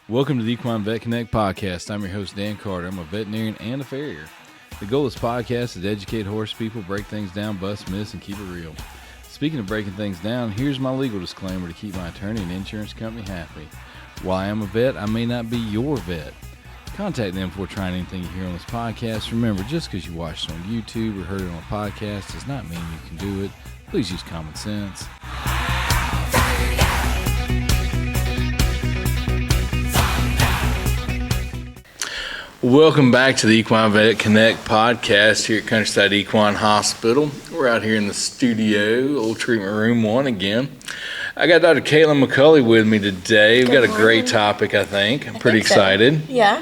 Welcome to the Equine Vet Connect podcast. I'm your host, Dan Carter. I'm a veterinarian and a farrier. The goal of this podcast is to educate horse people, break things down, bust myths, and keep it real. Speaking of breaking things down, here's my legal disclaimer to keep my attorney and insurance company happy. While I am a vet, I may not be your vet. Contact them before trying anything you hear on this podcast. Remember, just because you watched it on YouTube or heard it on a podcast does not mean you can do it. Please use common sense. Welcome back to the Equine Vet Connect podcast here at Countryside Equine Hospital. We're out here in the studio, old treatment room 1 again. I got Dr. Caitlyn McCaulley with me today. We've got a great topic, I think. I'm pretty excited. Yeah,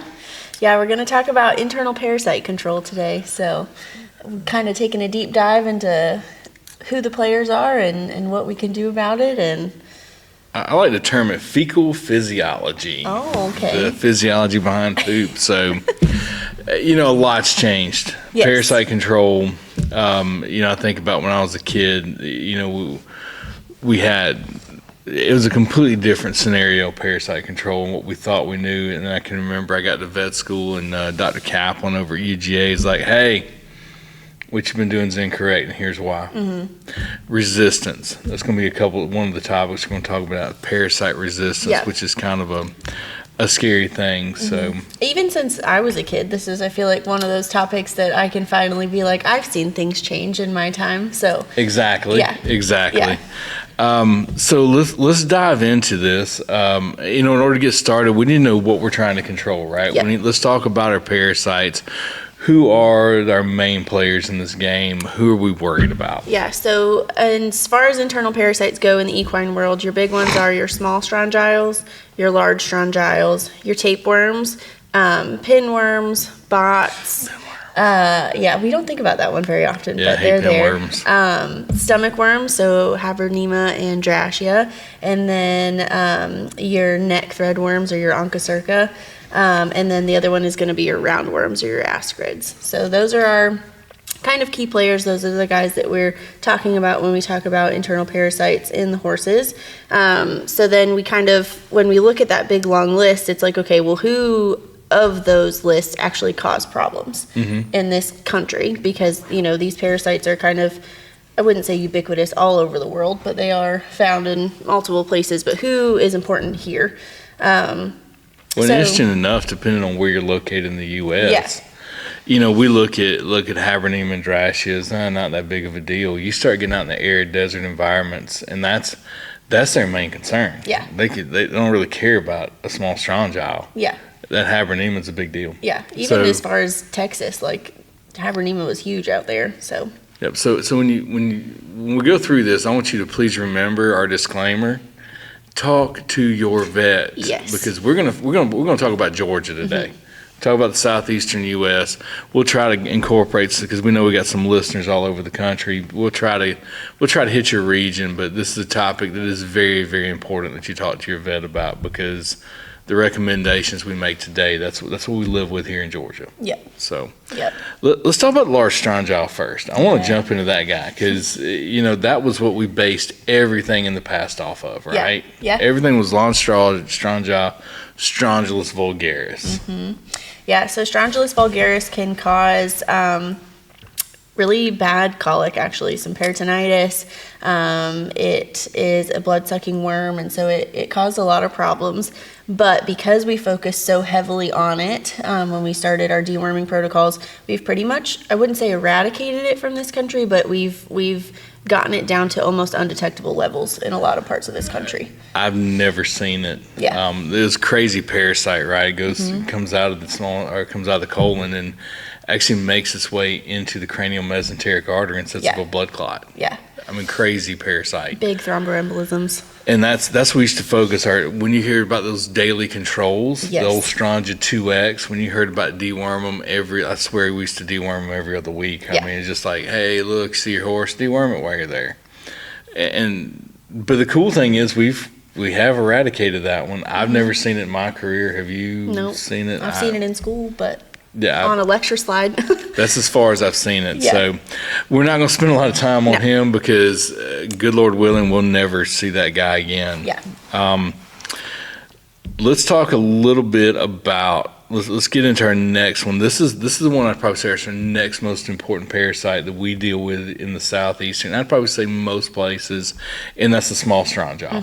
we're going to talk about internal parasite control today. So we're kind of taking a deep dive into who the players are and what we can do about it. And I like to term it fecal physiology. Oh, okay. The physiology behind poop. So, a lot's changed. Yes. Parasite control, I think about when I was a kid, we had, it was a completely different scenario, parasite control, and what we thought we knew. And I can remember I got to vet school and Dr. Kaplan over at UGA is like, hey, what you've been doing is incorrect, and here's why. Mm-hmm. Resistance. That's going to be one of the topics we're going to talk about, parasite resistance, which is kind of a scary thing. Mm-hmm. So even since I was a kid, this is, I feel like, one of those topics that I can finally be like, I've seen things change in my time. So exactly. Yeah. So let's dive into this. In order to get started, we need to know what we're trying to control, right? Yep. Let's talk about our parasites. Who are our main players in this game? Who are we worried about? Yeah, so as far as internal parasites go in the equine world, your big ones are your small strongyles, your large strongyles, your tapeworms, pinworms, bots. We don't think about that one very often, but they're there. Stomach worms, so Havernema and Drachia, and then your neck thread worms or your Onchocerca. And then the other one is going to be your roundworms or your ascarids. So those are our kind of key players. Those are the guys that we're talking about when we talk about internal parasites in the horses. So then we when we look at that big long list, it's like, okay, well, who of those lists actually cause problems in this country? Because, these parasites are kind of, I wouldn't say ubiquitous all over the world, but they are found in multiple places. But who is important here? Interesting enough, depending on where you're located in the U.S., we look at Havernema and Drachia, not that big of a deal. You start getting out in the arid desert environments, and that's their main concern. Yeah. They don't really care about a small strongyle. Yeah. That Havernema is a big deal. Yeah, even as far as Texas, like Havernema was huge out there. So. Yep. So when we go through this, I want you to please remember our disclaimer. Talk to your vet. Yes. Because we're gonna talk about Georgia today. Mm-hmm. Talk about the southeastern U.S. We'll try to incorporate this because we know we got some listeners all over the country. We'll try to hit your region, but this is a topic that is very, very important that you talk to your vet about because the recommendations we make today, that's what we live with here in Georgia. Yep. So yep. Let's talk about the large strongyle first. I want to jump into that guy because, that was what we based everything in the past off of, right? Yeah. Everything was long strongyle, Strongylus vulgaris. Mm-hmm. Yeah, so Strongylus vulgaris can cause really bad colic, actually, some peritonitis. It is a blood-sucking worm, and so it caused a lot of problems. But because we focused so heavily on it when we started our deworming protocols, we've pretty much, I wouldn't say eradicated it from this country, but we've gotten it down to almost undetectable levels in a lot of parts of this country. I've never seen it. Yeah. This crazy parasite, right? It comes out of the colon and actually makes its way into the cranial mesenteric artery and sets up a blood clot. Yeah. Crazy parasite. Big thromboembolisms. And that's what we used to focus when you hear about those daily controls, the old Strongia 2X, when you heard about deworm them I swear we used to deworm them every other week. Yeah. It's just like, hey, look, see your horse, deworm it while you're there. But the cool thing is we have eradicated that one. I've never seen it in my career. Have you seen it? I've seen it in school, but Yeah, on a lecture slide. That's as far as I've seen it. Yeah. So we're not going to spend a lot of time on him because, good Lord willing, we'll never see that guy again. Yeah. Let's talk a little bit about. Let's get into our next one. This is the one I'd probably say is our next most important parasite that we deal with in the southeastern. I'd probably say most places, and that's the small strongyle.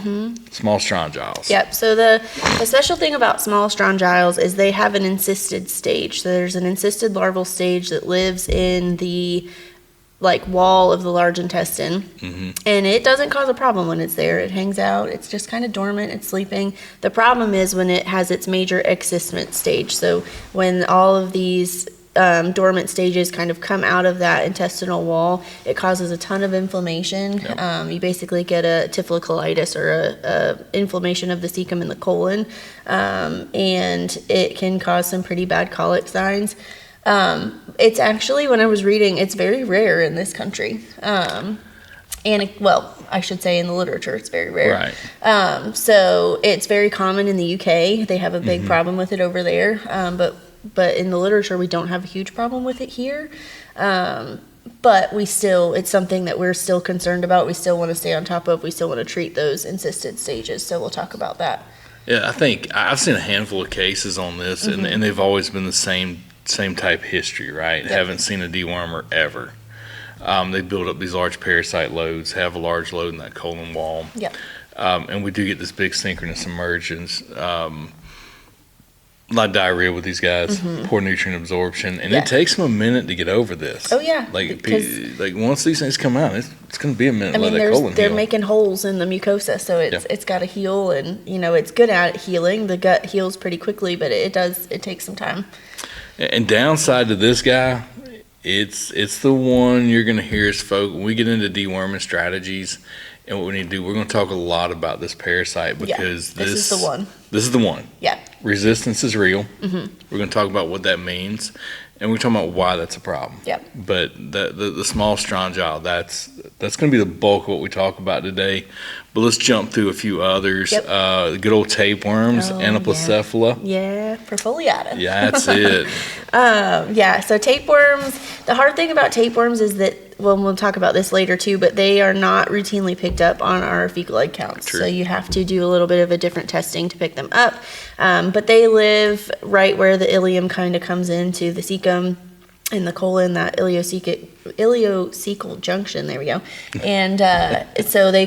Small strongyles. Yep. So the special thing about small strongyles is they have an encysted stage. So there's an encysted larval stage that lives in the wall of the large intestine, and it doesn't cause a problem when it's there. It hangs out. It's just kind of dormant. It's sleeping. The problem is when it has its major excisment stage. So when all of these dormant stages kind of come out of that intestinal wall, it causes a ton of inflammation. Yep. You basically get a typhlocollitis or a inflammation of the cecum in the colon, and it can cause some pretty bad colic signs. It's actually, when I was reading, it's very rare in this country. I should say in the literature, it's very rare. Right. So it's very common in the UK. They have a big problem with it over there. But in the literature, we don't have a huge problem with it here. But it's something that we're still concerned about. We still want to stay on top of. We still want to treat those encysted stages. So we'll talk about that. Yeah, I think I've seen a handful of cases on this, and they've always been the same type history, right? Yep. Haven't seen a dewormer ever. They build up these large parasite loads, have a large load in that colon wall. Yep. And we do get this big synchronous emergence. A lot of diarrhea with these guys, poor nutrient absorption, and it takes them a minute to get over this. Oh, yeah. Like once these things come out, it's going to be a minute. They're making holes in the mucosa, so it's got to heal, and it's good at healing. The gut heals pretty quickly, but it takes some time. And downside to this guy, it's the one you're going to hear as folk when we get into deworming strategies. And what we need to do, we're going to talk a lot about this parasite because this is the one. This is the one. Yeah. Resistance is real. We're going to talk about what that means, and we're talking about why that's a problem. Yep. But the small strongyle, that's going to be the bulk of what we talk about today. But let's jump through a few others. Yep. The good old tapeworms, Anoplocephala. Yeah, Perfoliata. Yeah, that's it. So tapeworms, the hard thing about tapeworms is that, we'll talk about this later too, but they are not routinely picked up on our fecal egg counts. True. So you have to do a little bit of a different testing to pick them up. But they live right where the ileum kind of comes into the cecum in the colon, that ileocecal junction. There we go. And so they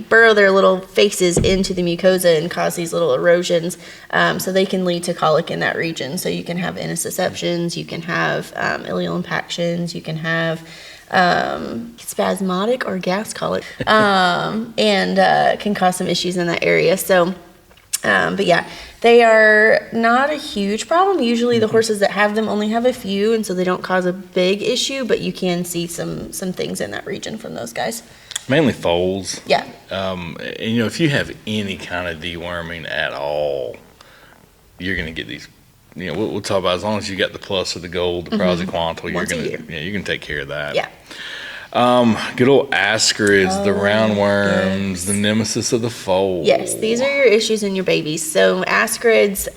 burrow their little faces into the mucosa and cause these little erosions. So they can lead to colic in that region. So you can have intussusceptions, you can have ileal impactions, you can have spasmodic or gas colic, and can cause some issues in that area. So, they are not a huge problem. Usually the horses that have them only have a few, and so they don't cause a big issue, but you can see some things in that region from those guys. Mainly foals. Yeah. And if you have any kind of deworming at all, you're going to get these. We'll talk about, as long as you got the plus or the gold, the praziquantel, you're going to take care of that. Yeah. Good old ascarids, the roundworms, the nemesis of the foal. Yes, these are your issues in your babies. So ascarids,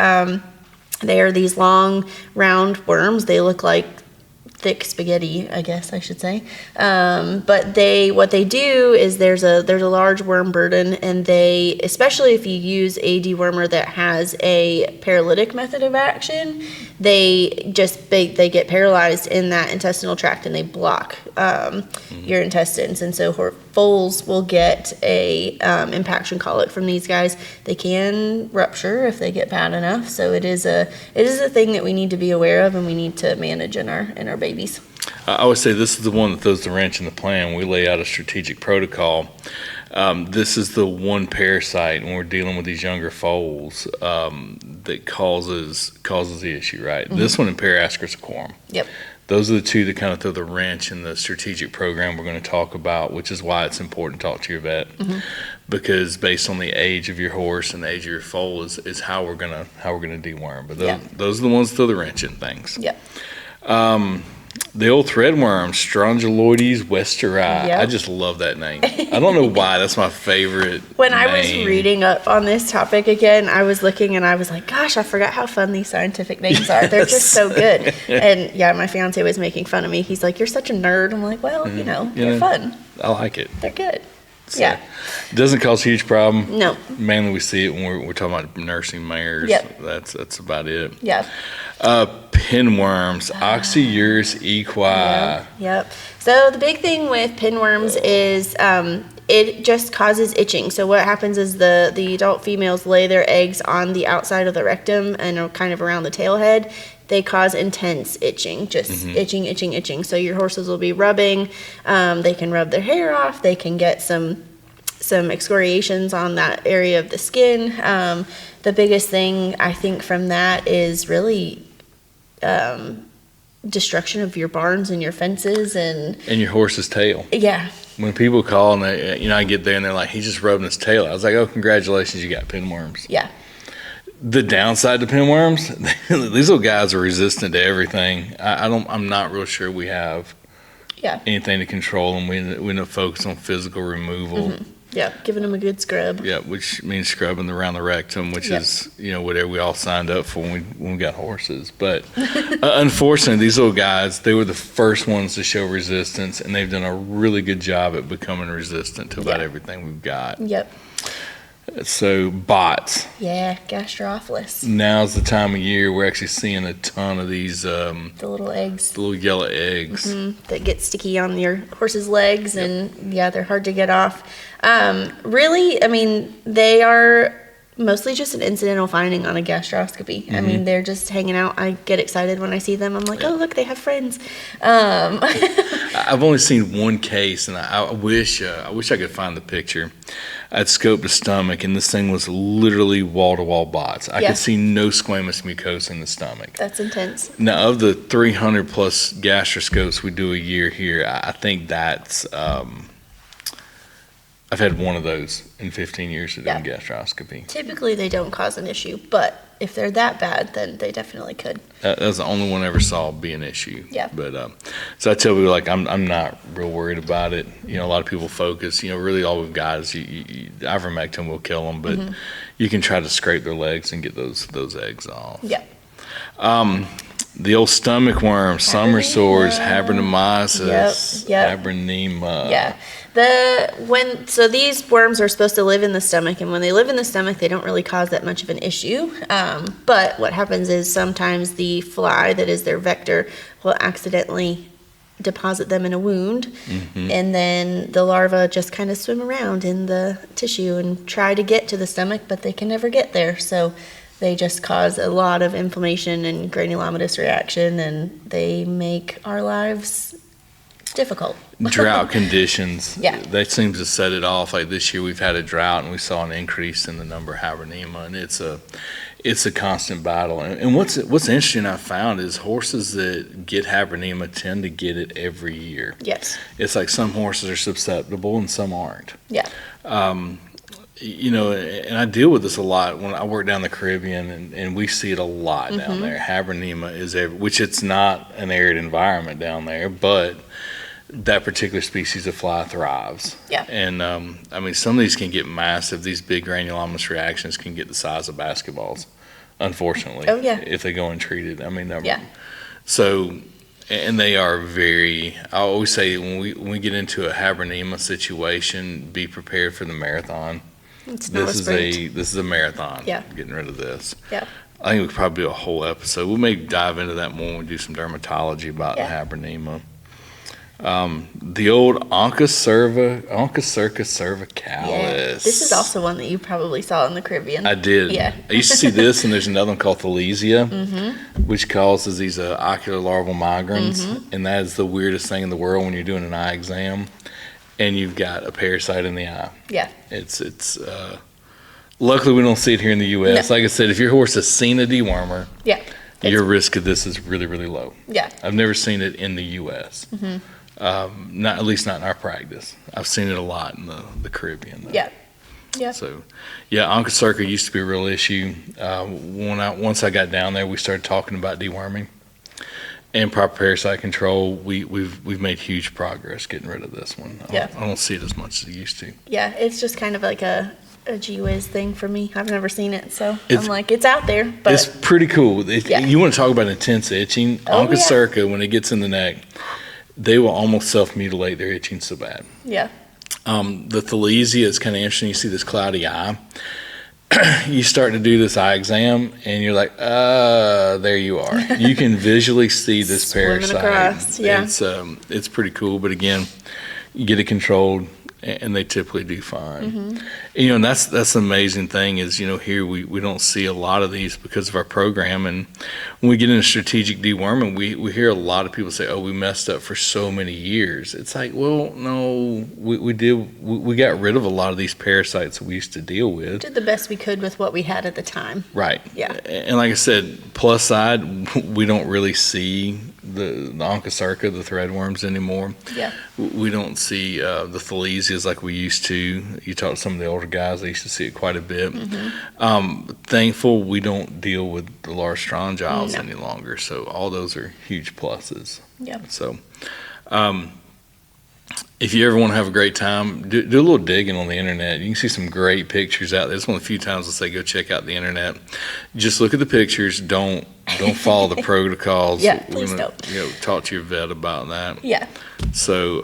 they are these long, round worms. They look like thick spaghetti, I guess I should say. But what they do is there's a large worm burden, and they, especially if you use a dewormer that has a paralytic method of action, they get paralyzed in that intestinal tract, and they block your intestines. And so foals will get a impaction colic from these guys. They can rupture if they get bad enough. So it is a thing that we need to be aware of, and we need to manage in our babies. I would say this is the one that throws the wrench in the plan. We lay out a strategic protocol. This is the one parasite when we're dealing with these younger foals that causes the issue, right? This one and Parascaricorum. Yep. Those are the two that kind of throw the wrench in the strategic program we're going to talk about, which is why it's important to talk to your vet, because based on the age of your horse and the age of your foal is how we're gonna deworm. But those are the ones that throw the wrench in things. Yep. The old threadworm, Strongyloides westeri. Yep. I just love that name. I don't know why. That's my favorite When name. I was reading up on this topic again, I was looking and I was like, gosh, I forgot how fun these scientific names are. They're just so good. And my fiance was making fun of me. He's like, you're such a nerd. I'm like, well, they're fun. I like it. They're good. So Yeah. it doesn't cause a huge problem. No. Mainly we see it when we're talking about nursing mares. Yep. That's about it. Yeah. Pinworms, Oxyurus equi. Yep. So the big thing with pinworms is it just causes itching. So what happens is the adult females lay their eggs on the outside of the rectum and are kind of around the tail head. They cause intense itching, just itching. So your horses will be rubbing. They can rub their hair off. They can get some excoriations on that area of the skin. The biggest thing I think from that is really destruction of your barns and your fences and your horse's tail. Yeah. When people call and they, I get there and they're like, he's just rubbing his tail. I was like, oh, congratulations, you got pinworms. Yeah. The downside to pinworms, these little guys are resistant to everything. I'm not real sure we have anything to control them. We end up focusing on physical removal. Yeah, giving them a good scrub. Yeah, which means scrubbing around the rectum, which is whatever we all signed up for when we got horses. But unfortunately, these little guys, they were the first ones to show resistance, and they've done a really good job at becoming resistant to about everything we've got. Yep. So bots. Yeah, gastrophilus. Now's the time of year we're actually seeing a ton of these. The little eggs. The little yellow eggs. That get sticky on your horse's legs, and they're hard to get off. Really, I mean, they are mostly just an incidental finding on a gastroscopy. I mean, they're just hanging out. I get excited when I see them. I'm like, oh, look, they have friends. I've only seen one case, and I wish I could find the picture. I'd scoped the stomach, and this thing was literally wall-to-wall bots. I could see no squamous mucosa in the stomach. That's intense. Now, of the 300-plus gastroscopes we do a year here, I think that's I've had one of those in 15 years of doing gastroscopy. Typically, they don't cause an issue, but if they're that bad, then they definitely could. That was the only one I ever saw be an issue. Yeah. But so I tell people, like, I'm not real worried about it. A lot of people focus. Really all we've got is ivermectin will kill them, but you can try to scrape their legs and get those eggs off. Yeah. The old stomach worm, summer sores, habernomyces, habernema. Yeah. So these worms are supposed to live in the stomach, and when they live in the stomach, they don't really cause that much of an issue. But what happens is sometimes the fly that is their vector will accidentally deposit them in a wound, and then the larvae just kind of swim around in the tissue and try to get to the stomach, but they can never get there. So they just cause a lot of inflammation and granulomatous reaction, and they make our lives difficult. Drought conditions. Yeah. That seems to set it off. Like this year we've had a drought and we saw an increase in the number of habernema, and it's a constant battle. And what's interesting I found is horses that get habernema tend to get it every year. Yes. It's like some horses are susceptible and some aren't. Yeah. And I deal with this a lot when I work down the Caribbean, and we see it a lot down there. Habernema is which it's not an arid environment down there, but that particular species of fly thrives. Yeah. And some of these can get massive. These big granulomatous reactions can get the size of basketballs, unfortunately. Oh, yeah. If they go untreated. Yeah. So, and they are I always say when we get into a habernema situation, be prepared for the marathon. It's not This is a marathon. Yeah. Getting rid of this. Yeah. I think we could probably do a whole episode. We may dive into that more when we do some dermatology about habernema. The old Onchocerca cervicalis. Yeah. This is also one that you probably saw in the Caribbean. I did. Yeah. I used to see this, and there's another one called Thalesia, which causes these ocular larval migrants, and that is the weirdest thing in the world when you're doing an eye exam, and you've got a parasite in the eye. Yeah. It's luckily we don't see it here in the U.S. No. Like I said, if your horse has seen a dewormer, your risk of this is really, really low. Yeah. I've never seen it in the U.S. Not at least not in our practice. I've seen it a lot in the Caribbean, though. Yeah. Yeah. So, Onchocerca used to be a real issue. Once I got down there, we started talking about deworming and proper parasite control. We've made huge progress getting rid of this one. I don't see it as much as I used to. Yeah, it's just kind of like a gee whiz thing for me. I've never seen it, so I'm like, it's out there. But it's pretty cool. You want to talk about intense itching? Onchocerca, when it gets in the neck, they will almost self-mutilate. Their itching so bad. Yeah. The Thalesia is kind of interesting. You see this cloudy eye. You start to do this eye exam, and you're like, there you are. You can visually see this parasite. Across, yeah. It's pretty cool. But again, you get it controlled, and they typically do fine. And that's the amazing thing is, here we don't see a lot of these because of our program. And when we get into strategic deworming, we hear a lot of people say, oh, we messed up for so many years. It's like, well, no, we got rid of a lot of these parasites that we used to deal with. Did the best we could with what we had at the time. Right. Yeah. And like I said, plus side, we don't really see the onchocerca, the threadworms anymore. Yeah. We don't see the Thalesias like we used to. You talk to some of the older guys, they used to see it quite a bit. Thankful we don't deal with the large strongyles any longer. So all those are huge pluses. Yeah. So if you ever want to have a great time, do a little digging on the internet. You can see some great pictures out there. It's one of the few times I'll say go check out the internet. Just look at the pictures. Don't follow the protocols. Yeah, please don't. Talk to your vet about that. Yeah. So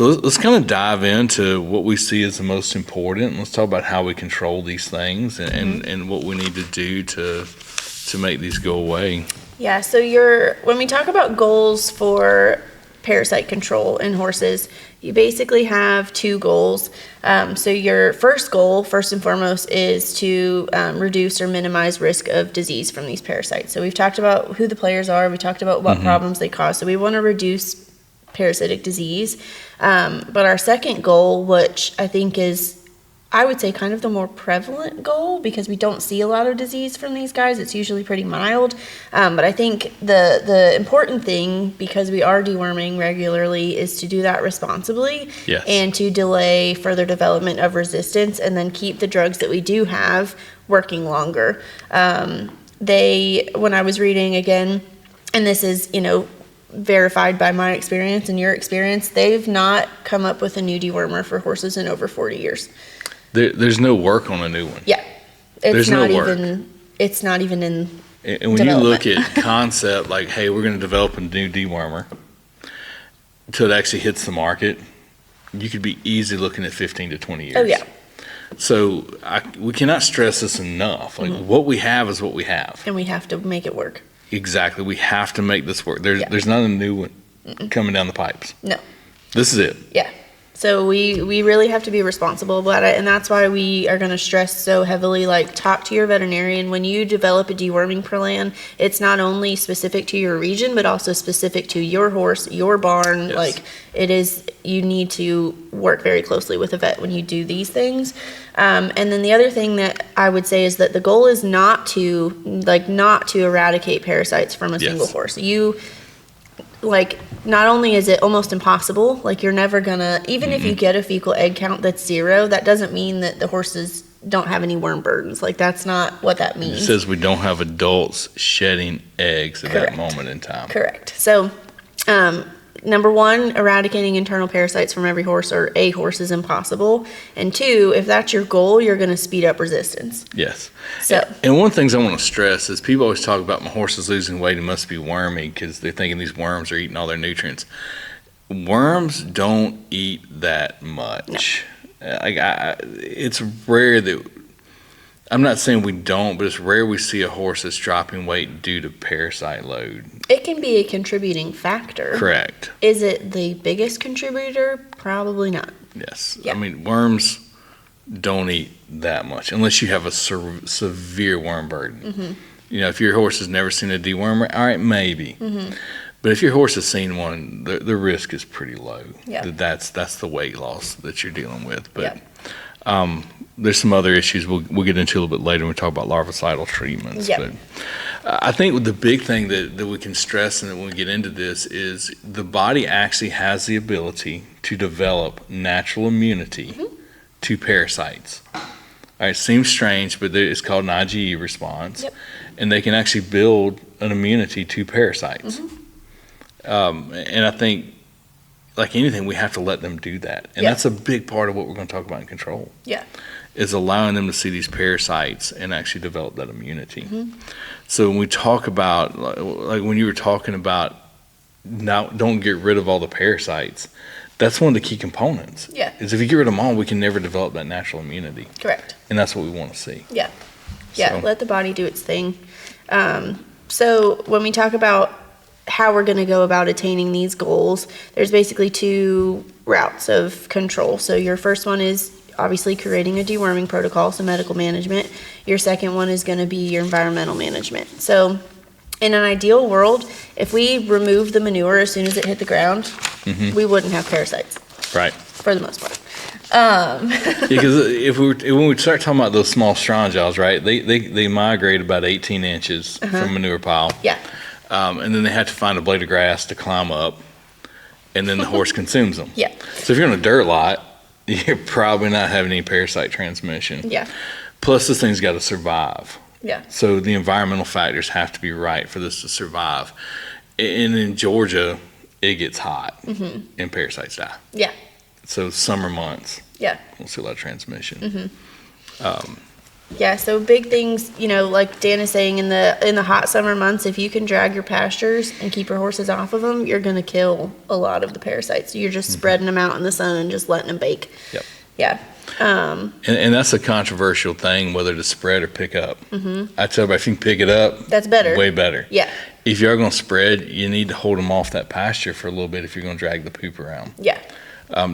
let's kind of dive into what we see as the most important. Let's talk about how we control these things and what we need to do to make these go away. Yeah, so when we talk about goals for parasite control in horses, you basically have two goals. So your first goal, first and foremost, is to reduce or minimize risk of disease from these parasites. So we've talked about who the players are. We talked about what problems they cause. So we want to reduce parasitic disease. But our second goal, which I think is, I would say, kind of the more prevalent goal, because we don't see a lot of disease from these guys. It's usually pretty mild. But I think the important thing, because we are deworming regularly, is to do that responsibly. Yes. And to delay further development of resistance, and then keep the drugs that we do have working longer. When I was reading again, and this is, verified by my experience and your experience, they've not come up with a new dewormer for horses in over 40 years. There's no work on a new one. Yeah. There's no work. It's not even in And when you look at concept, like, hey, we're going to develop a new dewormer until it actually hits the market, you could be easily looking at 15 to 20 years. Oh, yeah. So we cannot stress this enough. Like, what we have is what we have. And we have to make it work. Exactly. We have to make this work. There's not a new one coming down the pipes. No. This is it. Yeah. So we really have to be responsible about it, and that's why we are going to stress so heavily, like, talk to your veterinarian. When you develop a deworming plan, it's not only specific to your region, but also specific to your horse, your barn. Yes. Like, it is, you need to work very closely with a vet when you do these things. And then the other thing that I would say is that the goal is not to eradicate parasites from a single horse. Not only is it almost impossible, like, you're never gonna, even if you get a fecal egg count that's 0, that doesn't mean that the horses don't have any worm burdens. Like, that's not what that means. It says we don't have adults shedding eggs at that moment in time. Correct. So, number 1, eradicating internal parasites from every horse or a horse is impossible. And 2, if that's your goal, you're going to speed up resistance. Yes. So, and one of the things I want to stress is people always talk about my horse is losing weight and must be wormy because they're thinking these worms are eating all their nutrients. Worms don't eat that much. No. It's rare that, I'm not saying we don't, but it's rare we see a horse that's dropping weight due to parasite load. It can be a contributing factor. Correct. Is it the biggest contributor? Probably not. Yes. Yeah. I mean, worms don't eat that much unless you have a severe worm burden. If your horse has never seen a dewormer, all right, maybe. But if your horse has seen one, the risk is pretty low. Yeah. That's the weight loss that you're dealing with. But there's some other issues we'll get into a little bit later when we talk about larvicidal treatments. Yep. But I think the big thing that we can stress and when we get into this is the body actually has the ability to develop natural immunity to parasites. All right, seems strange, but it's called an IgE response. Yep. And they can actually build an immunity to parasites. And I think, like anything, we have to let them do that. And that's a big part of what we're going to talk about in control. Yeah. Is allowing them to see these parasites and actually develop that immunity. So when we talk about, like when you were talking about don't get rid of all the parasites, that's one of the key components. Yeah. Is if you get rid of them all, we can never develop that natural immunity. Correct. And that's what we want to see. Yeah. Yeah, So. let the body do its thing. So when we talk about how we're going to go about attaining these goals, there's basically 2 routes of control. So your first one is obviously creating a deworming protocol, so medical management. Your second one is going to be your environmental management. So in an ideal world, if we remove the manure as soon as it hit the ground, we wouldn't have parasites. Right. For the most part. Because when we start talking about those small strongyles, right, they migrate about 18 inches from manure pile. Yeah. And then they have to find a blade of grass to climb up, and then the horse consumes them. Yeah. So if you're on a dirt lot, you're probably not having any parasite transmission. Yeah. Plus, this thing's got to survive. Yeah. So the environmental factors have to be right for this to survive. And in Georgia, it gets hot, and parasites die. Yeah. So summer months, Yeah. we'll see a lot of transmission. Yeah, so big things, like Dan is saying, in the hot summer months, if you can drag your pastures and keep your horses off of them, you're going to kill a lot of the parasites. You're just spreading them out in the sun and just letting them bake. Yep. Yeah. And that's a controversial thing, whether to spread or pick up. I tell everybody, if you can pick it up, That's better. way better. Yeah. If you are going to spread, you need to hold them off that pasture for a little bit if you're going to drag the poop around. Yeah.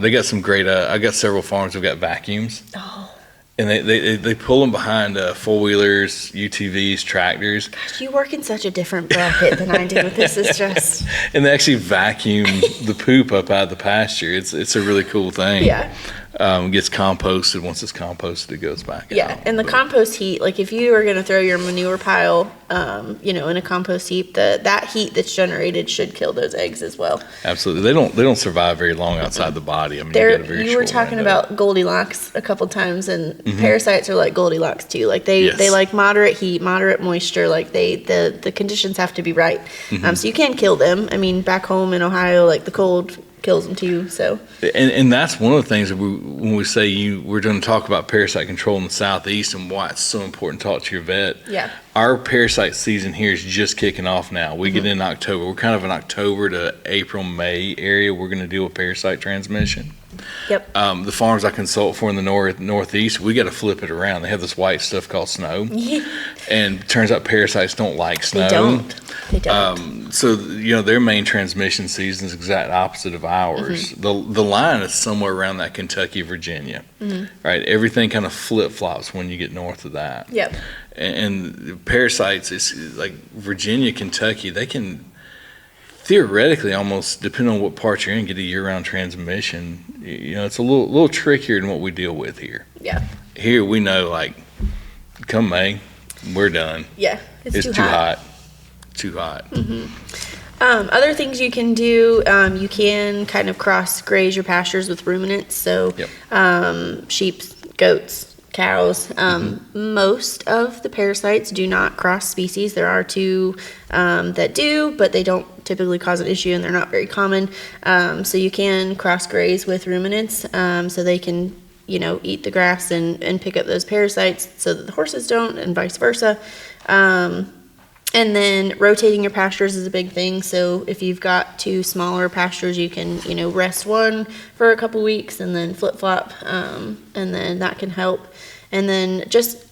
They got some great, I got several farms that got vacuums. Oh, And they pull them behind four-wheelers, UTVs, tractors. gosh, you work in such a different bracket than I do. This is just, And they actually vacuum the poop up out of the pasture. It's a really cool thing. yeah. It gets composted. Once it's composted, it goes back Yeah, out. and the But- compost heat, like if you are going to throw your manure pile, in a compost heap, that heat that's generated should kill those eggs as well. Absolutely. They don't survive very long outside the body. I mean, you got a very You were short talking window. about Goldilocks a couple times, and parasites are like Goldilocks too. Like they Yes. like moderate heat, moderate moisture. Like the conditions have to be right. So you can kill them. I mean, back home in Ohio, like the cold kills them too. So And that's one of the things that when we say we're going to talk about parasite control in the southeast and why it's so important to talk to your vet. yeah, Our parasite season here is just kicking off now. We get in October. We're kind of an October to April, May area. We're going to deal with parasite transmission. yep, The farms I consult for in the northeast, we got to flip it around. They have this white stuff called snow, and it turns out parasites don't like snow. They don't. So their main transmission season is exact opposite of ours. The line is somewhere around that Kentucky, Virginia, right? Everything kind of flip flops when you get north of that. Yep. And parasites, it's like Virginia, Kentucky, they can theoretically almost, depending on what part you're in, get a year-round transmission. It's a little trickier than what we deal with here. Yeah. Here we know, like, come May, we're done. Yeah. It's Too hot. Too hot. Other things you can do, you can kind of cross graze your pastures with ruminants. So sheep, goats, cows. Most of the parasites do not cross species. There are 2 that do, but they don't typically cause an issue, and they're not very common. So you can cross graze with ruminants, so they can eat the grass and pick up those parasites so that the horses don't, and vice versa. And then rotating your pastures is a big thing. So if you've got 2 smaller pastures, you can, rest one for a couple weeks and then flip-flop, and then that can help. And then just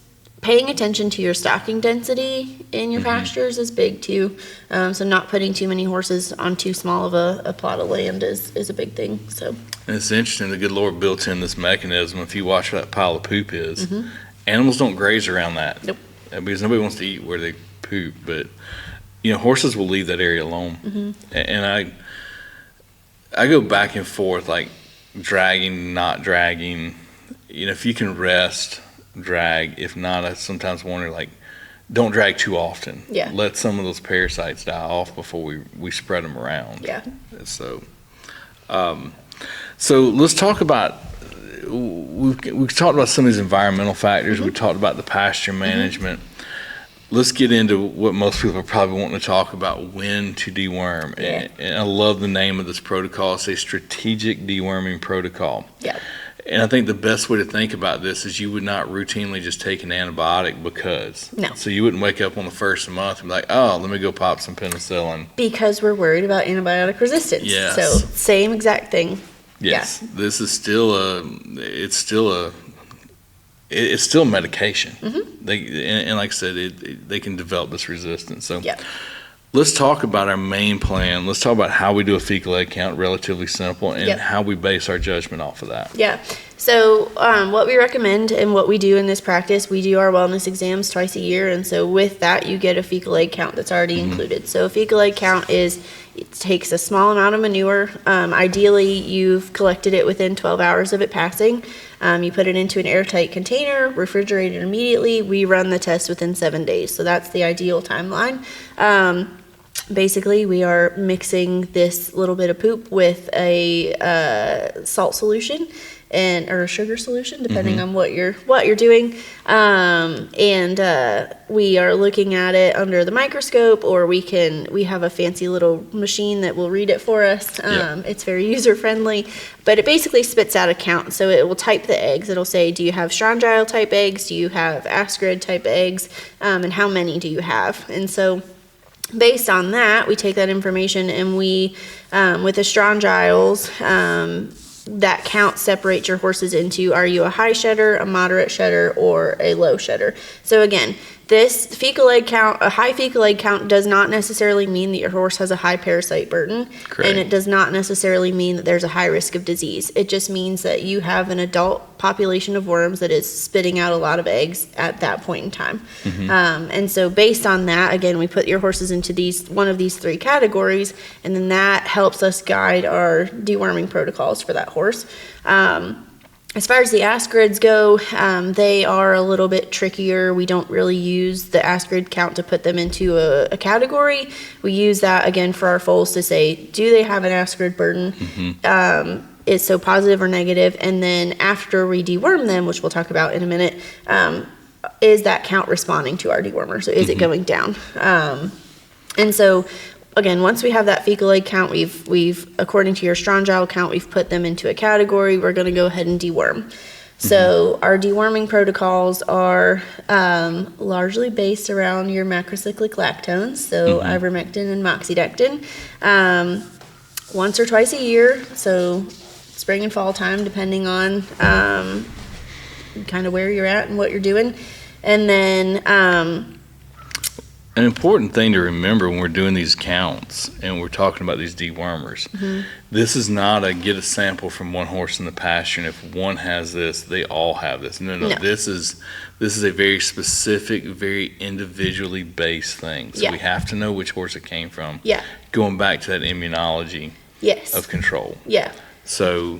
paying attention to your stocking density in your pastures is big too. So not putting too many horses on too small of a plot of land is a big thing. So And it's interesting, the good Lord built in this mechanism. If you watch where that pile of poop is, animals don't graze around that. Nope. Because nobody wants to eat where they poop, but horses will leave that area alone. And I go back and forth, like dragging, not dragging. If you can rest, drag. If not, I sometimes wonder, like, don't drag too often. Yeah. Let some of those parasites die off before we spread them around. yeah. So let's talk about, we've talked about some of these environmental factors. We talked about the pasture management. Let's get into what most people are probably wanting to talk about, when to deworm. Yeah. And I love the name of this protocol. It's a strategic deworming protocol. Yeah. And I think the best way to think about this is you would not routinely just take an antibiotic because. No. So you wouldn't wake up on the first of the month and be like, oh, let me go pop some penicillin. Because we're worried about antibiotic resistance. Yes. So same exact thing. Yes, this is still it's still medication. And like I said, they can develop this resistance. So let's talk about our main plan. Let's talk about how we do a fecal egg count, relatively simple, and how we base our judgment off of that. Yeah. So what we recommend and what we do in this practice, we do our wellness exams twice a year. And so with that, you get a fecal egg count that's already included. So a fecal egg count it takes a small amount of manure. Ideally, you've collected it within 12 hours of it passing. You put it into an airtight container, refrigerate it immediately. We run the test within 7 days. So that's the ideal timeline. Basically, we are mixing this little bit of poop with a salt solution or a sugar solution, depending on what you're doing. We are looking at it under the microscope, or we have a fancy little machine that will read it for us. It's very user friendly, but it basically spits out a count. So it will type the eggs. It'll say, do you have strongyle type eggs? Do you have ascarid type eggs? And how many do you have? And so based on that, we take that information and we, with the strongyles, that count separates your horses into, are you a high shedder, a moderate shedder, or a low shedder? So again, this fecal egg count, a high fecal egg count, does not necessarily mean that your horse has a high parasite burden. Correct. And it does not necessarily mean that there's a high risk of disease. It just means that you have an adult population of worms that is spitting out a lot of eggs at that point in time. And so based on that, again, we put your horses into one of these 3 categories, and then that helps us guide our deworming protocols for that horse. As far as the ascarids go, they are a little bit trickier. We don't really use the ascarid count to put them into a category. We use that, again, for our foals to say, do they have an ascarid burden? Is so positive or negative? And then after we deworm them, which we'll talk about in a minute, is that count responding to our dewormer? So is it going down? And so again, once we have that fecal egg count, we've according to your strongyle count, we've put them into a category. We're going to go ahead and deworm. So our deworming protocols are largely based around your macrocyclic lactones, so ivermectin and moxidectin, once or twice a year. So spring and fall time, depending on kind of where you're at and what you're doing, and then. An important thing to remember when we're doing these counts and we're talking about these dewormers, this is not a get a sample from one horse in the pasture, and if one has this, they all have this. No. This is a very specific, very individually based thing. So we have to know which horse it came from. Going back to that immunology of control. So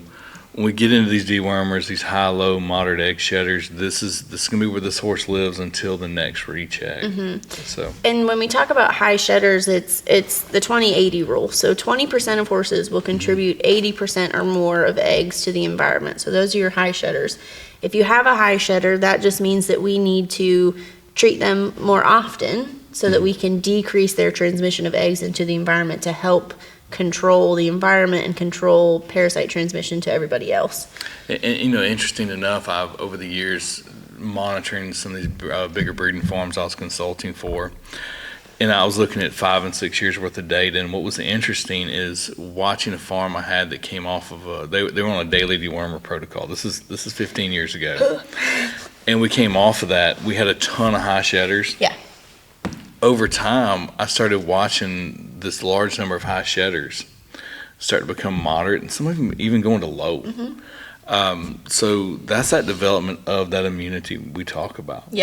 when we get into these dewormers, these high, low, moderate egg shedders, this is going to be where this horse lives until the next recheck. So, and when we talk about high shedders, it's the 20-80 rule. So 20% of horses will contribute 80% or more of eggs to the environment. So those are your high shedders. If you have a high shedder, that just means that we need to treat them more often so that we can decrease their transmission of eggs into the environment to help control the environment and control parasite transmission to everybody else. And interesting enough, I've over the years monitoring some of these bigger breeding farms I was consulting for, and I was looking at 5 and 6 years worth of data. And what was interesting is watching a farm I had that came off of they were on a daily dewormer protocol. This is 15 years ago, and we came off of that. We had a ton of high shedders. Over time, I started watching this large number of high shedders start to become moderate, and some of them even going to low. So that's that development of that immunity we talk about.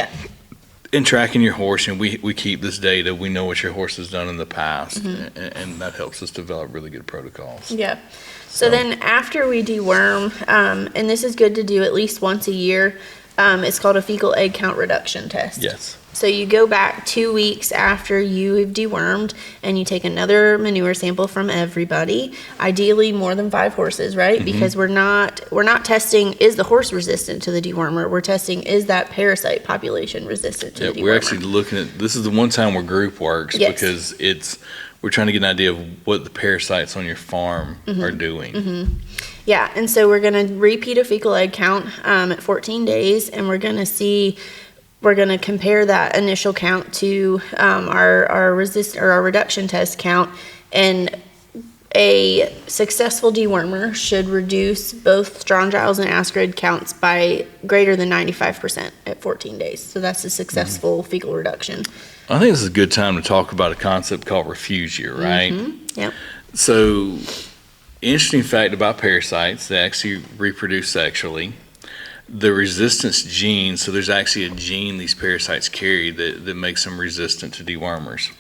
In tracking your horse, and we keep this data. We know what your horse has done in the past, and that helps us develop really good protocols. So then after we deworm, and this is good to do at least once a year, it's called a fecal egg count reduction test. So you go back 2 weeks after you have dewormed, and you take another manure sample from everybody, ideally more than 5 horses, right? Because we're not testing, is the horse resistant to the dewormer? We're testing, is that parasite population resistant to the dewormer? We're actually looking at, this is the one time where group works, because we're trying to get an idea of what the parasites on your farm are doing. And so we're going to repeat a fecal egg count at 14 days, and we're going to compare that initial count to our reduction test count, and a successful dewormer should reduce both strongyles and ascarid counts by greater than 95% at 14 days. So that's a successful fecal reduction. I think this is a good time to talk about a concept called refugia, right? Yep. So, interesting fact about parasites, they actually reproduce sexually. The resistance gene, so there's actually a gene these parasites carry that makes them resistant to dewormers.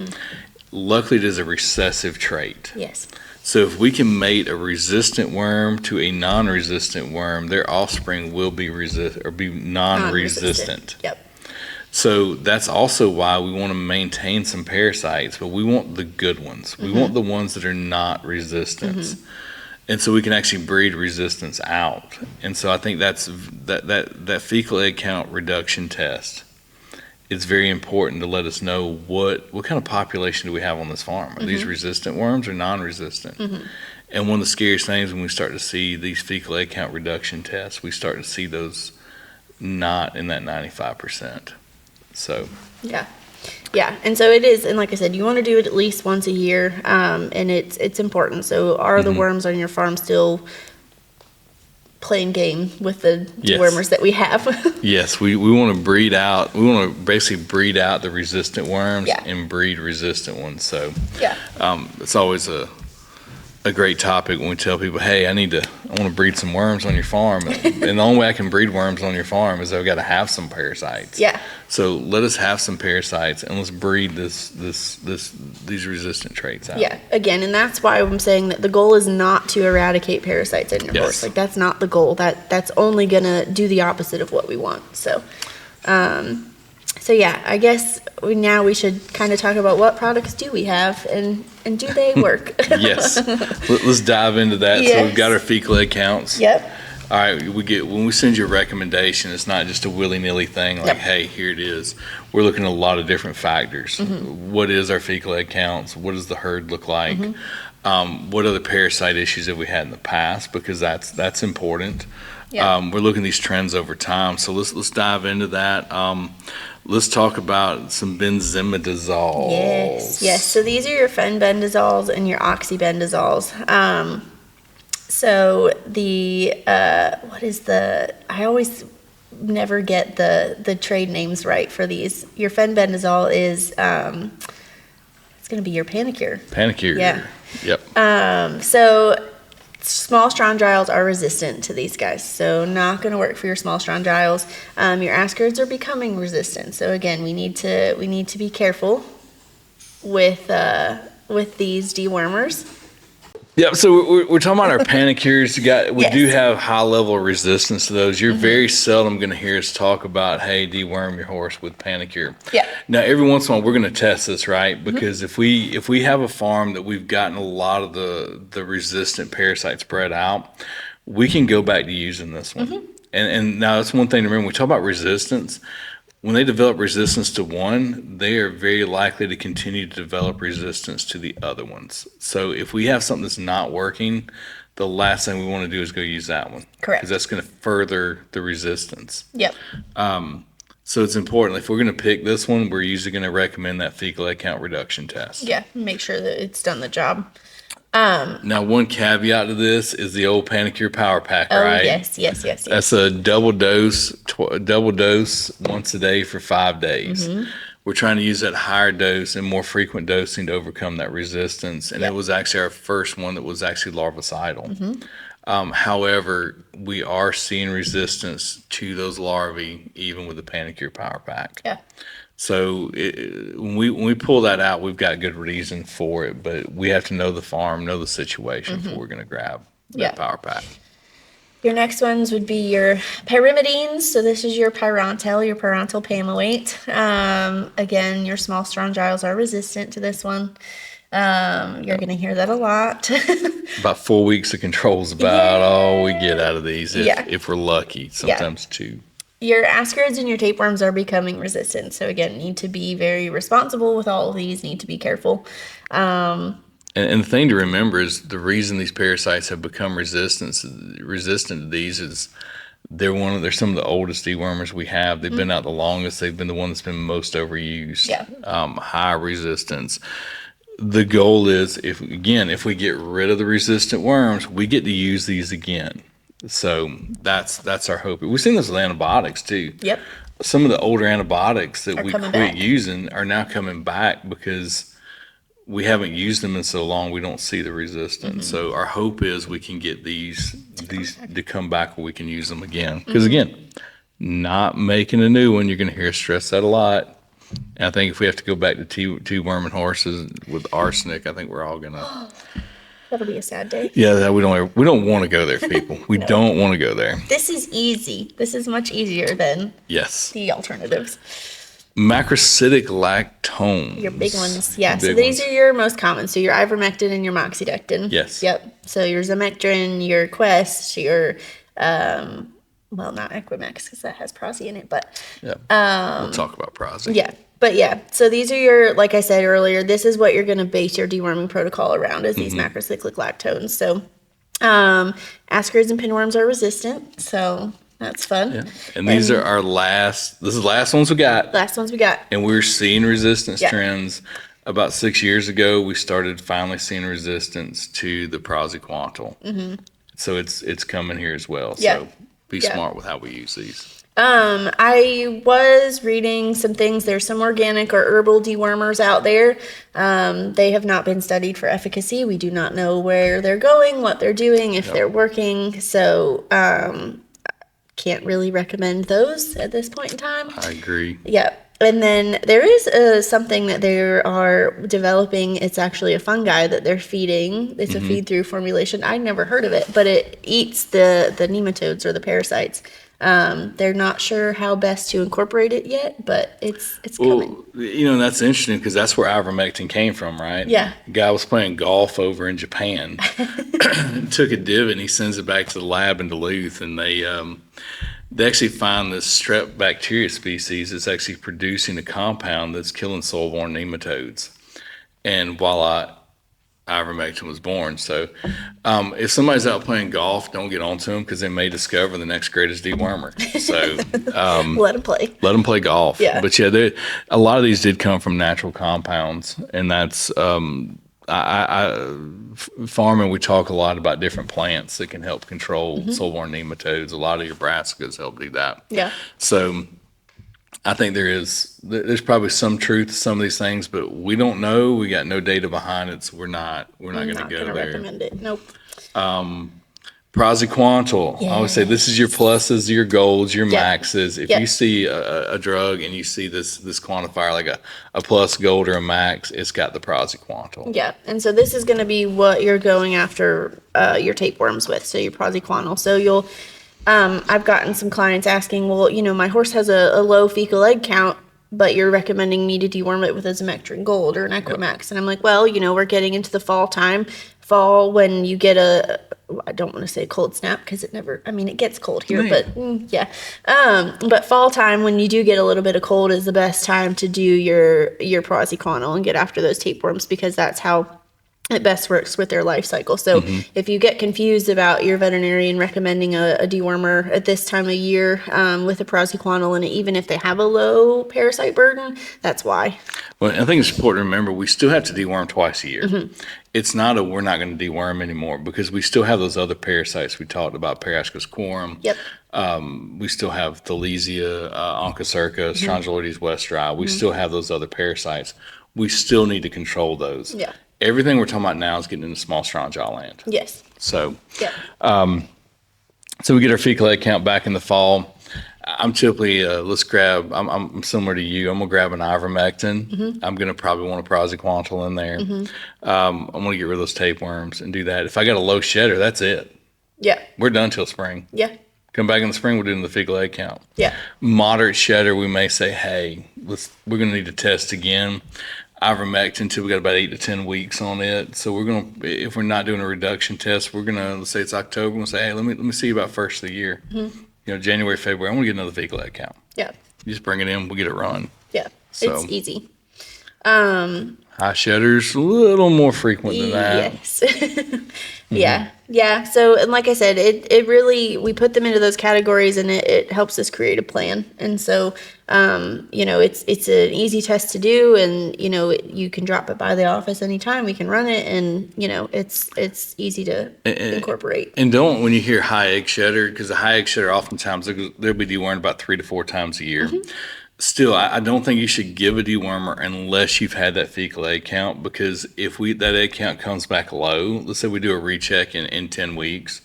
Luckily, it is a recessive trait. Yes. So if we can mate a resistant worm to a non-resistant worm, their offspring will be non-resistant. Yep. So that's also why we want to maintain some parasites, but we want the good ones. We want the ones that are not resistant. And so we can actually breed resistance out. And so I think that's that fecal egg count reduction test. It's very important to let us know what kind of population do we have on this farm. Are these resistant worms or non-resistant? And one of the scariest things when we start to see these fecal egg count reduction tests, we start to see those not in that 95%. So yeah, and so it is, and like I said, you want to do it at least once a year, and it's important. So are the worms on your farm still playing game with the dewormers that we have? Yes, we want to breed out. We want to basically breed out the resistant worms and breed resistant ones. So it's always a great topic when we tell people, hey, I want to breed some worms on your farm. And the only way I can breed worms on your farm is I've got to have some parasites. Yeah. So let us have some parasites and let's breed these resistant traits out. Yeah, again, and that's why I'm saying that the goal is not to eradicate parasites in your horse. Like, that's not the goal. That's only gonna do the opposite of what we want. So yeah, I guess we should kind of talk about what products do we have and do they work? Yes. Let's dive into that. Yes. So we've got our fecal egg counts. Yep. All right, when we send you a recommendation, it's not just a willy-nilly thing like, hey, here it is. We're looking at a lot of different factors. What is our fecal egg counts? What does the herd look like? What other parasite issues have we had in the past? Because that's important. We're looking at these trends over time. So let's dive into that. Let's talk about some benzimidazoles. Yes. So these are your fenbendazoles and your oxybendazoles. So I always never get the trade names right for these. Your fenbendazole is it's going to be your Panacur. Panacur. Yeah. Yep. So small strongyles are resistant to these guys, so not going to work for your small strongyles. Your ascarids are becoming resistant, so again, we need to be careful with these dewormers. Yeah, so we're talking about our Panacurs. We do have high level of resistance to those. You're very seldom going to hear us talk about, hey, deworm your horse with Panacur. Yeah. Now, every once in a while, we're going to test this, right? Because if we have a farm that we've gotten a lot of the resistant parasites spread out, we can go back to using this one. And now that's one thing to remember. We talk about resistance. When they develop resistance to one, they are very likely to continue to develop resistance to the other ones. So if we have something that's not working, the last thing we want to do is go use that one. Correct. Because that's going to further the resistance. Yep. So it's important. If we're going to pick this one, we're usually going to recommend that fecal egg count reduction test. Yeah, make sure that it's done the job. Now, one caveat to this is the old Panacur Power Pack, right? Yes. That's a double dose once a day for 5 days. We're trying to use that higher dose and more frequent dosing to overcome that resistance. And it was actually our first one that was actually larvicidal. However, we are seeing resistance to those larvae even with the Panacur Power Pack. Yeah. So when we pull that out, we've got good reason for it, but we have to know the farm, know the situation before we're going to grab that Power Pack. Your next ones would be your pyrimidines. So this is your pyrantel, your parental pamawate. Again, your small strongyles are resistant to this one. You're going to hear that a lot. About 4 weeks of control is about all we get out of these if we're lucky, sometimes 2. Your ascarids and your tapeworms are becoming resistant. So again, need to be very responsible with all of these, need to be careful. And the thing to remember is the reason these parasites have become resistant to these is they're some of the oldest dewormers we have. They've been out the longest. They've been the one that's been most overused. High resistance. the goal is, if we get rid of the resistant worms, we get to use these again. So that's our hope. We've seen this with antibiotics too. Yep. Some of the older antibiotics that we coming quit back. using are now coming back because we haven't used them in so long we don't see the resistance. So our hope is we can get these to come back where we can use them again. Because again, not making a new one, you're going to hear us stress that a lot. And I think if we have to go back to deworming horses with arsenic, I think we're all gonna. That'll be a sad day. Yeah, we don't want to go there, people. We don't want to go there. This is easy. This is much easier than Yes. the alternatives. Macrocytic lactones. Your big ones, yeah. So Big these ones. are your most common. So your ivermectin and your moxidectin. Yes. Yep. So your Zamectrin, your Quest, your well, not Equimex because that has Prosi in it, but Yeah. We'll talk about Prosi. yeah. But yeah, so these are your, like I said earlier, this is what you're going to base your deworming protocol around, is these macrocyclic lactones. So ascarids and pinworms are resistant, so that's fun. Yeah. And these are our last. This is the last ones we got. Last ones we got. And we're seeing resistance Yeah. trends. About 6 years ago, we started finally seeing resistance to the praziquantel. So it's coming here as well. Yeah. So be Yeah. smart with how we use these. I was reading some things. There's some organic or herbal dewormers out there. They have not been studied for efficacy. We do not know where they're going, what they're doing, if they're working. So, can't really recommend those at this point in time. I agree. Yeah. And then there is something that they are developing. It's actually a fungi that they're feeding. It's a feed-through formulation. I'd never heard of it, but it eats the nematodes or the parasites. They're not sure how best to incorporate it yet, but it's coming. Well, that's interesting because that's where ivermectin came from, right? Yeah. Guy was playing golf over in Japan, took a divot and he sends it back to the lab in Duluth, and they actually find this strep bacteria species that's actually producing a compound that's killing soil-borne nematodes. And voila, ivermectin was born. So if somebody's out playing golf, don't get onto them because they may discover the next greatest dewormer. So Let them play. let them play golf. Yeah. But yeah, a lot of these did come from natural compounds, and that's farming. We talk a lot about different plants that can help control soil-borne nematodes. A lot of your brassicas help do that. Yeah. So I think there's probably some truth to some of these things, but we don't know. We got no data behind it, so we're not going to go gonna there. recommend it. Nope. Praziquantel. I always say this is your pluses, your golds, your Yep. maxes. If Yep. you see a drug and you see this quantifier like a plus, gold, or a max, it's got the praziquantel. Yeah, and so this is going to be what you're going after your tapeworms with, so your praziquantel. So you'll, I've gotten some clients asking, well, my horse has a low fecal egg count, but you're recommending me to deworm it with a Zamectrin Gold or an Equimax. And I'm like, well, we're getting into the fall time. Fall, when you get I don't want to say cold snap because it gets cold here, but yeah. But fall time, when you do get a little bit of cold, is the best time to do your praziquantel and get after those tapeworms, because that's how it best works with their life cycle. So if you get confused about your veterinarian recommending a dewormer at this time of year with a praziquantel, and even if they have a low parasite burden, that's why. Well, I think it's important to remember we still have to deworm twice a year. It's not we're not going to deworm anymore because we still have those other parasites we talked about, Parascus quorum. Yep. We still have Thalesia, Onchocerca, Strongyloides westeri. We still have those other parasites. We still need to control those. Yeah. Everything we're talking about now is getting into small strongjaw land. Yes. So, Yeah. so we get our fecal egg count back in the fall. I'm typically, I'm similar to you. I'm going to grab an ivermectin. I'm going to probably want a praziquantel in there. I'm going to get rid of those tapeworms and do that. If I got a low shedder, that's it. Yeah. We're done till spring. Yeah. Come back in the spring, we're doing the fecal egg count. Yeah. Moderate shedder, we may say, hey, we're going to need to test again. Ivermectin until we got about 8 to 10 weeks on it. So we're going to, if we're not doing a reduction test, we're going to, let's say it's October, we're going to say, hey, let me see you about first of the year. January, February, I'm going to get another fecal egg count. Yeah. You just bring it in, we'll get it run. Yeah. So- It's easy. How High shedders, a little more frequent than that. Yes. Yeah. So, and like I said, it really, we put them into those categories, and it helps us create a plan. And so, it's an easy test to do, and, you can drop it by the office anytime. We can run it, and, it's easy to incorporate. And don't, when you hear high egg shedder, because the high egg shedder, oftentimes they'll be dewormed about 3 to 4 times a year. Still, I don't think you should give a dewormer unless you've had that fecal egg count, because if that egg count comes back low, let's say we do a recheck in 10 weeks,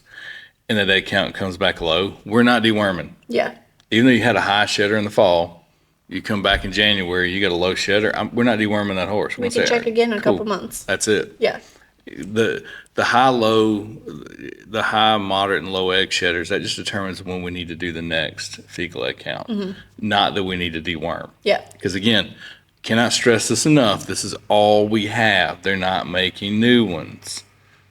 and that egg count comes back low, we're not deworming. Yeah. Even though you had a high shedder in the fall, you come back in January, you got a low shedder, we're not deworming that horse. We can check again in a couple months. That's it. Yeah. The high, moderate, and low egg shedders, that just determines when we need to do the next fecal egg count, not that we need to deworm. Yeah. Because again, cannot stress this enough, this is all we have. They're not making new ones.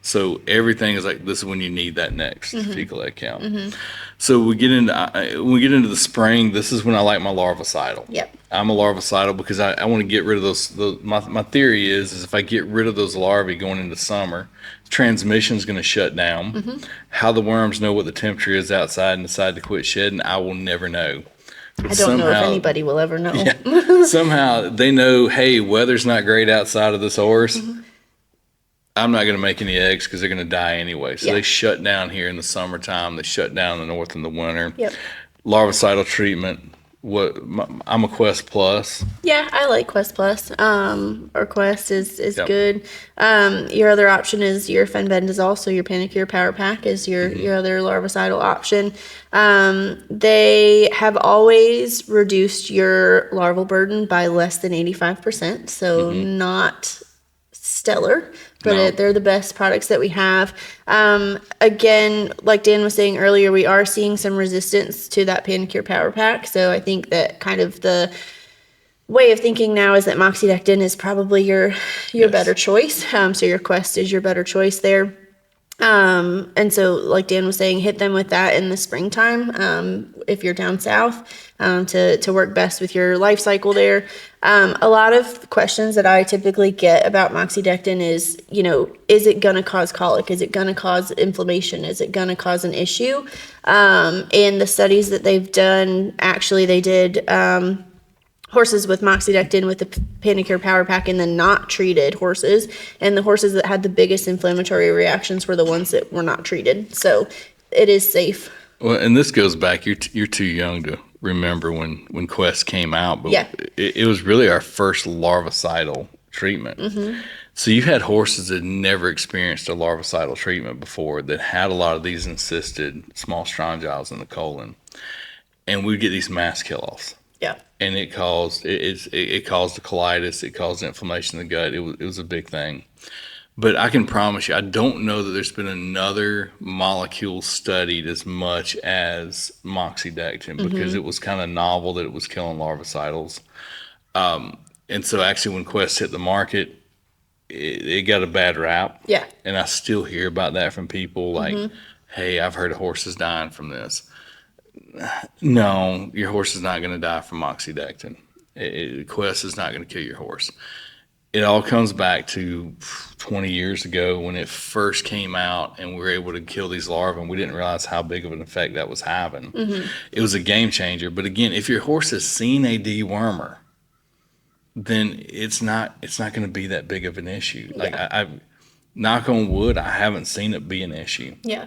So everything is like, this is when you need that next fecal egg count. So when we get into the spring, this is when I like my larvicidal. Yep. I'm a larvicidal because I want to get rid of those. My theory is if I get rid of those larvae going into summer, transmission is going to shut down. How the worms know what the temperature is outside and decide to quit shedding, I will never know. But I don't know if anybody will ever know. Yeah, somehow they know, hey, weather's not great outside of this horse. I'm not going to make any eggs because they're going to die anyway. So they shut down here in the summertime. They shut down in the north in the winter. Yep. Larvicidal treatment. I'm a Quest Plus. Yeah, I like Quest Plus. Or Quest is good. Your other option is your fenbendazole, so your Panacure Power Pack is your other larvicidal option. They have always reduced your larval burden by less than 85%, so not stellar, but they're the best products that we have. Again, like Dan was saying earlier, we are seeing some resistance to that Panacure Power Pack. So I think that kind of the way of thinking now is that moxidectin is probably your better choice. So your Quest is your better choice there. And so, like Dan was saying, hit them with that in the springtime, if you're down south, to work best with your life cycle there. A lot of questions that I typically get about moxidectin is, is it going to cause colic? Is it going to cause inflammation? Is it going to cause an issue? And the studies that they've done, actually, they did, horses with moxidectin with the Panacure Power Pack and then not treated horses. And the horses that had the biggest inflammatory reactions were the ones that were not treated. So it is safe. Well, and this goes back, you're too young to remember when Quest came out, but it was really our first larvicidal treatment. So you had horses that never experienced a larvicidal treatment before that had a lot of these encysted small strongyles in the colon. And we'd get these mass kill-offs. Yeah. And it caused the colitis, it caused inflammation in the gut. It was a big thing. But I can promise you, I don't know that there's been another molecule studied as much as moxidectin because it was kind of novel that it was killing larvicidals. And so actually when Quest hit the market, it got a bad rap. Yeah. And I still hear about that from people like, hey, I've heard of horses dying from this. No, your horse is not going to die from moxidectin. Quest is not going to kill your horse. It all comes back to 20 years ago when it first came out and we were able to kill these larvae and we didn't realize how big of an effect that was having. It was a game changer. But again, if your horse has seen a dewormer, then it's not going to be that big of an issue. Like I knock on wood, I haven't seen it be an issue. Yeah.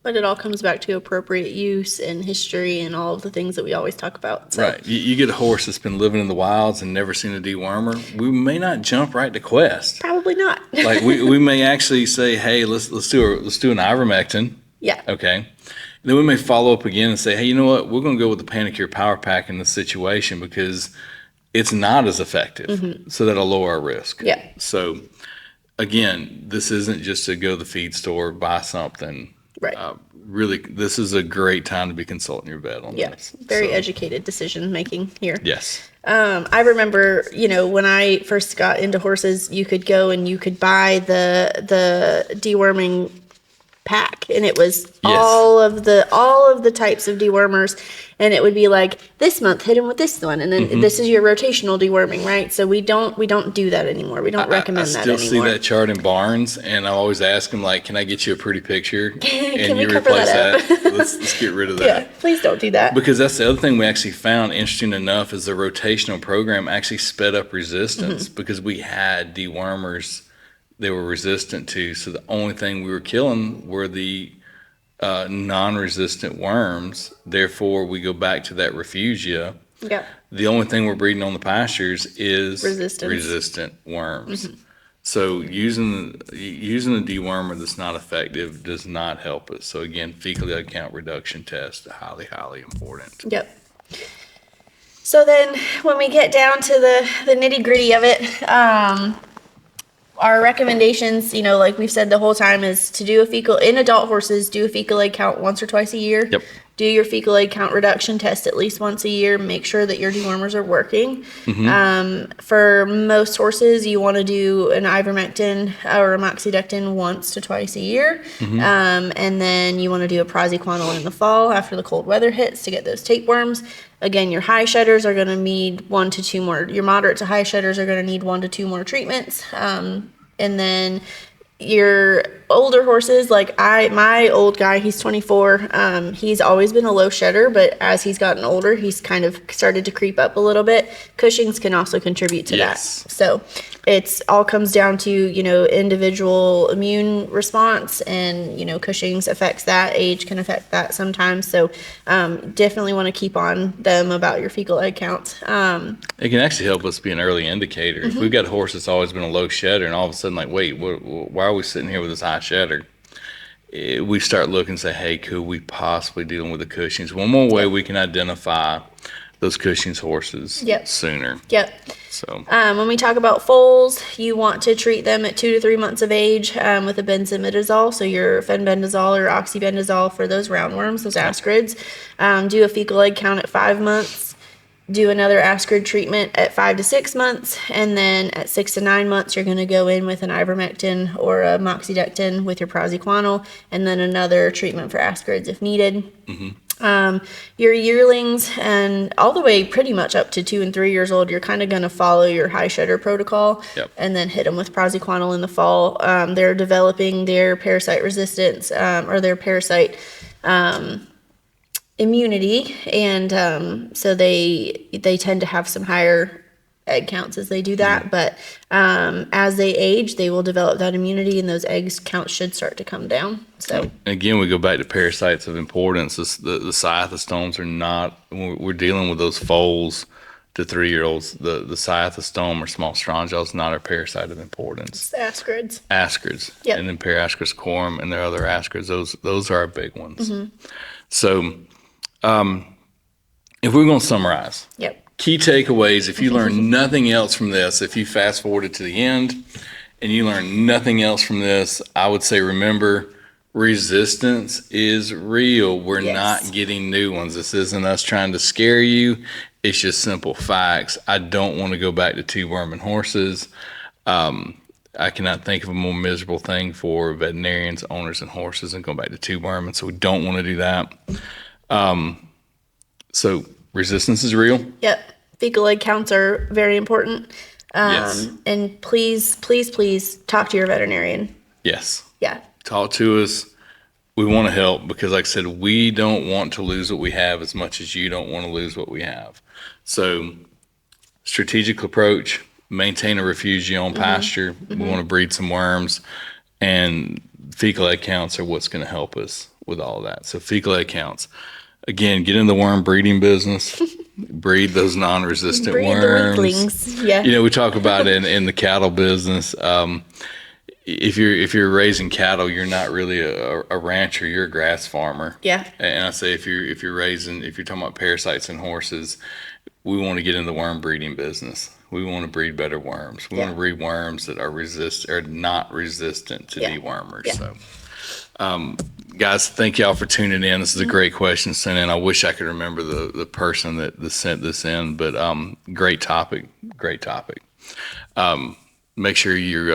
But it all comes back to appropriate use and history and all of the things that we always talk about. So. Right. You get a horse that's been living in the wilds and never seen a dewormer, we may not jump right to Quest. Probably not. Like we may actually say, hey, let's do an ivermectin. Yeah. Okay. And then we may follow up again and say, hey, you know what? We're going to go with the Panacure Power Pack in this situation because it's not as effective. So that'll lower our risk. Yeah. So again, this isn't just to go to the feed store, buy something. Right. Really, this is a great time to be consulting your vet on this. Very educated decision making here. Yes. I remember, when I first got into horses, you could go and you could buy the deworming pack, and it was all of the types of dewormers, and it would be like, this month hit him with this one, and then this is your rotational deworming, right? So we don't do that anymore. We don't recommend that anymore. I still see that chart in barns, and I always ask them, like, can I get you a pretty picture? Can you we cover replace that let's get rid of that. Yeah, please don't do that. Because that's the other thing we actually found, interesting enough, is the rotational program actually sped up resistance because we had dewormers they were resistant to. So the only thing we were killing were the non-resistant worms. Therefore, we go back to that refugia. Yeah. The only thing we're breeding on the pastures is Resistance. resistant worms. So using the dewormer that's not effective does not help us. So again, fecal egg count reduction test, highly, highly important. Yep. So then when we get down to the nitty gritty of it, our recommendations, like we've said the whole time, is to do in adult horses, do a fecal egg count once or twice a year. Yep. Do your fecal egg count reduction test at least once a year. Make sure that your dewormers are working. For most horses, you want to do an ivermectin or a moxidectin once to twice a year. And then you want to do a praziquantel in the fall after the cold weather hits to get those tapeworms. Again, your high shedders are going to need 1 to 2 more. Your moderate to high shedders are going to need 1 to 2 more treatments. And then your older horses, like my old guy, he's 24. He's always been a low shedder, but as he's gotten older, he's kind of started to creep up a little bit. Cushing's can also contribute to that. So it's all comes down to, individual immune response, and, Cushing's affects that. Age can affect that sometimes. So definitely want to keep on them about your fecal egg counts. It can actually help us be an early indicator. If we've got a horse that's always been a low shedder and all of a sudden, like, wait, why are we sitting here with this high shedder? We start looking and say, hey, could we possibly dealing with the Cushing's? One more way we can identify those Cushing's horses sooner. Yep. So when we talk about foals, you want to treat them at 2 to 3 months of age with a benzimidazole. So your fenbendazole or oxybendazole for those roundworms, those ascarids. Do a fecal egg count at 5 months. Do another ascarid treatment at 5 to 6 months, and then at 6 to 9 months, you're going to go in with an ivermectin or a moxidectin with your praziquantel, and then another treatment for ascarids if needed. Your yearlings, and all the way pretty much up to 2 and 3 years old, you're kind of going to follow your high shedder protocol, and then hit them with praziquantel in the fall. They're developing their parasite resistance or their parasite immunity, and so they tend to have some higher egg counts as they do that, but as they age, they will develop that immunity, and those eggs counts should start to come down. So again, we go back to parasites of importance. The cyathostomes are not, we're dealing with those foals to 3-year-olds. The cyatostome or small strongyles is not our parasite of importance. It's the Ascarids. Yep. And then Parascus corum and their other ascarids, those are our big ones. So if we're going to summarize, key takeaways, if you learn nothing else from this, if you fast forwarded to the end and you learn nothing else from this, I would say, remember, resistance is real. We're not getting new ones. This isn't us trying to scare you. It's just simple facts. I don't want to go back to deworming horses. I cannot think of a more miserable thing for veterinarians, owners, and horses than going back to deworming, so we don't want to do that. So resistance is real. Yep. Fecal egg counts are very important. And please talk to your veterinarian. Yes. Yeah. Talk to us. We want to help because, like I said, we don't want to lose what we have as much as you don't want to lose what we have. So strategic approach, maintain a refugia on pasture. We want to breed some worms, and fecal egg counts are what's going to help us with all of that. So fecal egg counts. Again, get in the worm breeding business. Breed those non-resistant worms. The weaklings. Yeah. We talk about in the cattle business. If you're raising cattle, you're not really a rancher. You're a grass farmer. Yeah. And I say if you're talking about parasites in horses, we want to get in the worm breeding business. We want to breed better worms. We want to breed worms that are not resistant to dewormers. Yeah. So. Guys, thank y'all for tuning in. This is a great question sent in. I wish I could remember the person that sent this in, but great topic. make sure you're,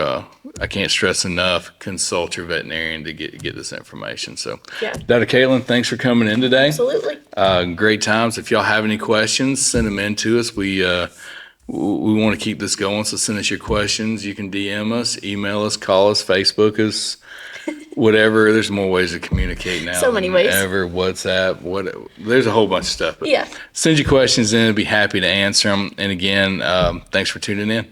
I can't stress enough, consult your veterinarian to get this information. So, Yeah. Dr. Caitlyn, thanks for coming in today. Absolutely. Great times. If y'all have any questions, send them in to us. We want to keep this going, so send us your questions. You can DM us, email us, call us, Facebook us, whatever. There's more ways to communicate now. So many ways. Ever, WhatsApp, there's a whole bunch of stuff. But Yeah. send your questions in. I'd be happy to answer them. And again, thanks for tuning in.